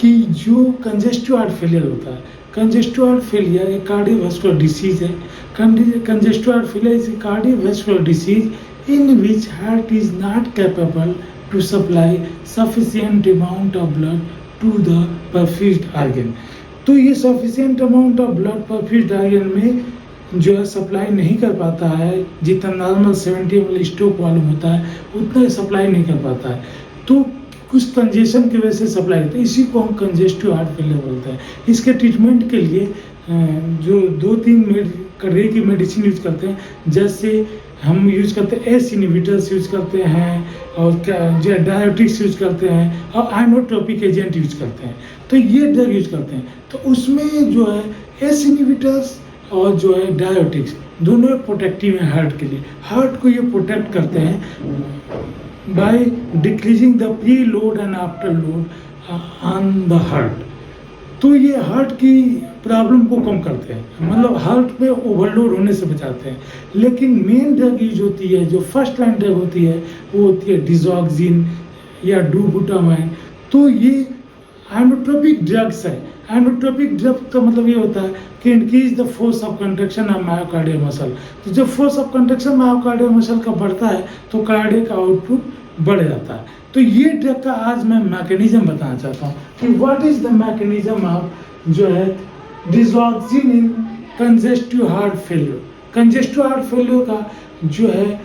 कि जो congestive heart failure होता है, कंजेस्टिव हार्ट फेलियर एक कार्डियोवास्कुलर डिसीज है। Congestive heart failure is a cardiovascular disease in which heart is not capable to supply sufficient amount of blood to the perfused organ. तो ये sufficient amount of blood perfused organ में जो है supply नहीं कर पाता है, जितना नॉर्मल 70 ml स्ट्रोक वॉल्यूम होता है उतना सप्लाई नहीं कर पाता है, तो कुछ कंजेशन की वजह से सप्लाई होता है। इसी को हम कंजेस्टिव हार्ट फेलियर बोलते हैं। इसके ट्रीटमेंट के लिए जो 2-3 तरह की मेडिसिन यूज करते हैं, जैसे हम यूज करते हैं एस इनहिबिटर्स यूज करते हैं, और जो डायोटिक्स यूज करते हैं, और आइनोट्रोपिक एजेंट यूज करते हैं। तो ये ड्रग यूज करते हैं। तो उसमें जो है एस इनहिबिटर्स और जो है डायोटिक्स दोनों प्रोटेक्टिव हैं हार्ट के लिए। हार्ट को ये प्रोटेक्ट करते हैं by decreasing the pre load and after load on the heart. तो ये हार्ट की प्रॉब्लम को कम करते हैं, मतलब हार्ट पे ओवरलोड होने से बचाते हैं। लेकिन मेन ड्रग यूज होती है, जो फर्स्ट लाइन ड्रग होती है, वो होती है डिजॉक्सिन या डूबुटामाइन। तो ये आइनोट्रोपिक ड्रग्स है। आइनोट्रोपिक ड्रग का मतलब ये होता है कि increase the force of contraction of myocardial muscle. तो जब force of contraction myocardial muscle का बढ़ता है तो कार्डियक आउटपुट बढ़ जाता है। तो ये ड्रग का आज मैं मैकेनिज्म बताना चाहता हूँ कि what is the mechanism of जो है डिजॉक्सिन इन congestive heart failure. Congestive heart failure का जो है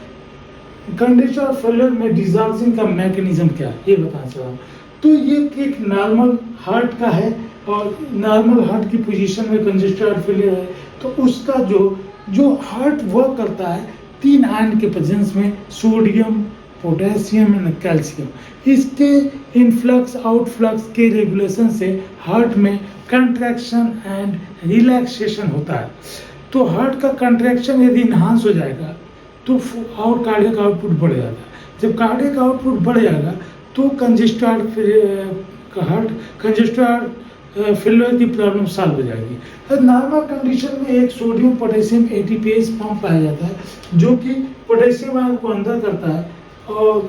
कंजेस्टिव हार्ट फेलियर में डिजॉक्सिन का मैकेनिज्म क्या है ये बताना चाहता हूँ। तो ये एक नॉर्मल हार्ट का है, और नॉर्मल हार्ट की पोजीशन में कंजेस्टिव हार्ट फेलियर है। तो उसका जो हार्ट वर्क करता है 3 आयन के प्रेजेंस में, सोडियम, पोटेशियम एंड कैल्शियम। इसके इनफ्लक्स आउटफ्लक्स के रेगुलेशन से हार्ट में कंट्रैक्शन एंड रिलैक्सेशन होता है। तो हार्ट का कंट्रैक्शन यदि इन्हांस हो जाएगा तो और कार्डियक आउटपुट बढ़ जाता है। जब कार्डियक आउटपुट बढ़ जाएगा तो कंजेस्टिव हार्ट फेलियर की प्रॉब्लम सॉल्व हो जाएगी। नॉर्मल कंडीशन में एक सोडियम पोटेशियम एटीपीएस पंप पाया जाता है, जो कि पोटेशियम आयन को अंदर करता है और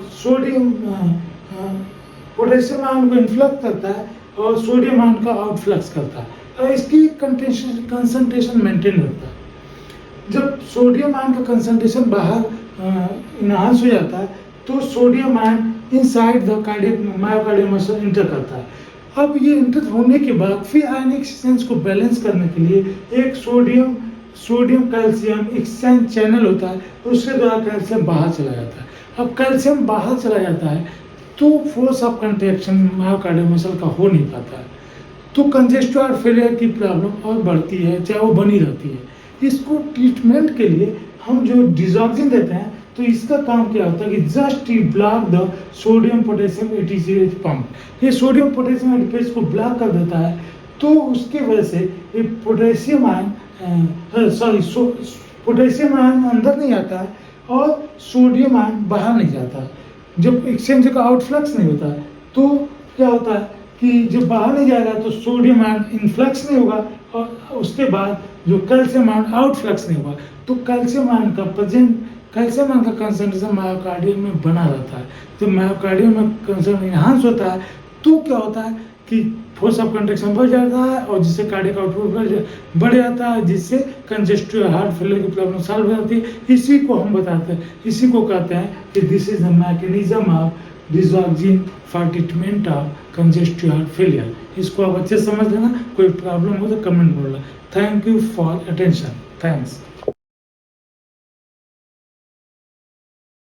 पोटेशियम आयन को इनफ्लक्स करता है और सोडियम आयन का आउटफ्लक्स करता है, और इसकी कंसंट्रेशन मेंटेन होता है। जब सोडियम आयन का कंसंट्रेशन बाहर इनहांस हो जाता है तो sodium ion inside the cardiac myocardial muscle inter करता है। अब ये इंटर होने के बाद फिर आयनिक एक्सचेंज को बैलेंस करने के लिए एक सोडियम कैल्शियम एक्सचेंज चैनल होता है, उसके द्वारा कैल्शियम बाहर चला जाता है। अब कैल्शियम बाहर चला जाता है तो force of contraction myocardial muscle का हो नहीं पाता है, तो कंजेस्टिव हार्ट फेलियर की प्रॉब्लम और बढ़ती है, चाहे वो बनी रहती है। इसको ट्रीटमेंट के लिए हम जो डिजॉक्सिन देते हैं, तो इसका काम क्या होता है कि just block the sodium potassium ATPase pump. ये सोडियम पोटेशियम एटीपीएस को ब्लॉक कर देता है, तो उसके वजह से ये पोटेशियम आयन अंदर नहीं आता है और सोडियम आयन बाहर नहीं जाता। जब एक्सचेंज का आउटफ्लक्स नहीं होता है तो क्या होता है कि जब बाहर नहीं जाएगा तो सोडियम आयन इनफ्लक्स नहीं होगा, और उसके बाद जो कैल्शियम आयन आउटफ्लक्स नहीं होगा, तो कैल्शियम आयन का कंसंट्रेशन मायोकार्डियम में बना रहता है। जब मायोकार्डियम में कंसंट्रेशन इनहांस होता है तो क्या होता है कि फोर्स ऑफ कंट्रैक्शन बढ़ जाता है, और जिससे कार्डियक आउटपुट बढ़ जाता है, जिससे कंजेस्टिव हार्ट फेलियर की प्रॉब्लम सॉल्व हो जाती है। इसी को हम बताते हैं, इसी को कहते हैं कि this is the mechanism of digoxin for treatment of congestive heart failure. इसको आप अच्छे समझ लेना, कोई प्रॉब्लम हो तो कमेंट बोलना। Thank you for attention. Thanks.